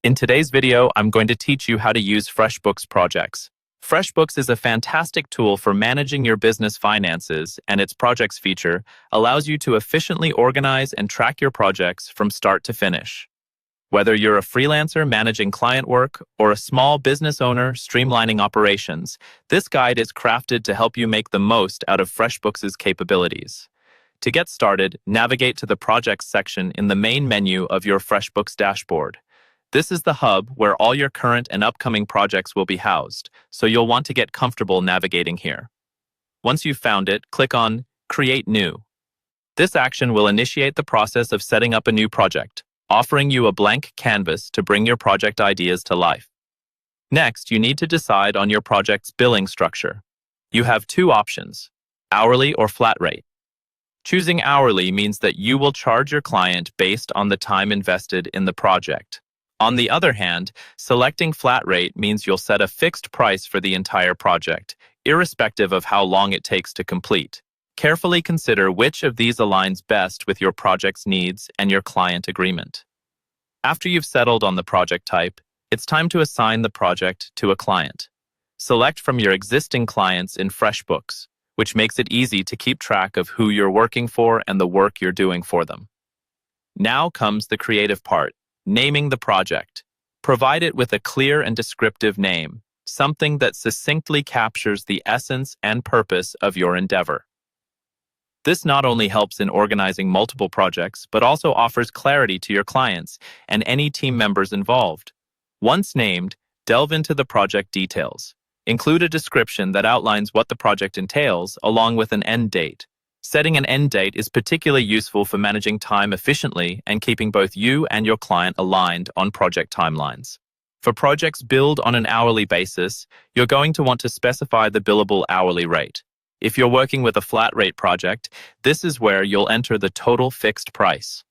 In today's video, I'm going to teach you how to use Freshbooks projects. Freshbooks is a fantastic tool for managing your business finances, and its projects feature allows you to efficiently organize and track your projects from start to finish. Whether you're a freelancer managing client work or a small business owner streamlining operations, this guide is crafted to help you make the most out of Freshbooks' capabilities. To get started, navigate to the Projects section in the main menu of your Freshbooks dashboard. This is the hub where all your current and upcoming projects will be housed, so you'll want to get comfortable navigating here. Once you've found it, click on Create New. This action will initiate the process of setting up a new project, offering you a blank canvas to bring your project ideas to life. Next, you need to decide on your project's billing structure. You have two options, hourly or flat rate. Choosing hourly means that you will charge your client based on the time invested in the project. On the other hand, selecting flat rate means you'll set a fixed price for the entire project, irrespective of how long it takes to complete. Carefully consider which of these aligns best with your project's needs and your client agreement. After you've settled on the project type, it's time to assign the project to a client. Select from your existing clients in Freshbooks, which makes it easy to keep track of who you're working for and the work you're doing for them. Now comes the creative part. Naming the project. Provide it with a clear and descriptive name, something that succinctly captures the essence and purpose of your endeavor. This not only helps in organizing multiple projects, but also offers clarity to your clients and any team members involved. Once named, delve into the project details. Include a description that outlines what the project entails, along with an end date. Setting an end date is particularly useful for managing time efficiently and keeping both you and your client aligned on project timelines. For projects billed on an hourly basis, you're going to want to specify the billable hourly rate. If you're working with a flat rate project, this is where you'll enter the total fixed price.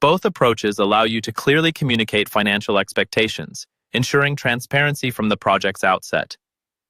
Both approaches allow you to clearly communicate financial expectations, ensuring transparency from the project's outset.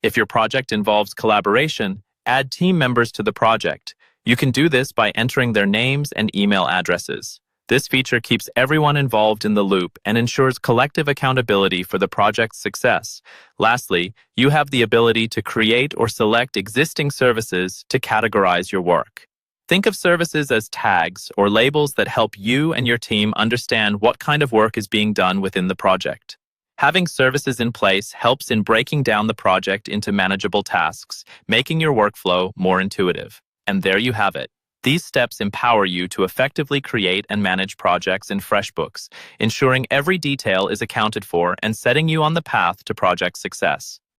If your project involves collaboration, add team members to the project. You can do this by entering their names and email addresses. This feature keeps everyone involved in the loop and ensures collective accountability for the project's success. Lastly, you have the ability to create or select existing services to categorize your work. Think of services as tags or labels that help you and your team understand what kind of work is being done within the project. Having services in place helps in breaking down the project into manageable tasks, making your workflow more intuitive. And there you have it. These steps empower you to effectively create and manage projects in Freshbooks, ensuring every detail is accounted for and setting you on the path to project success.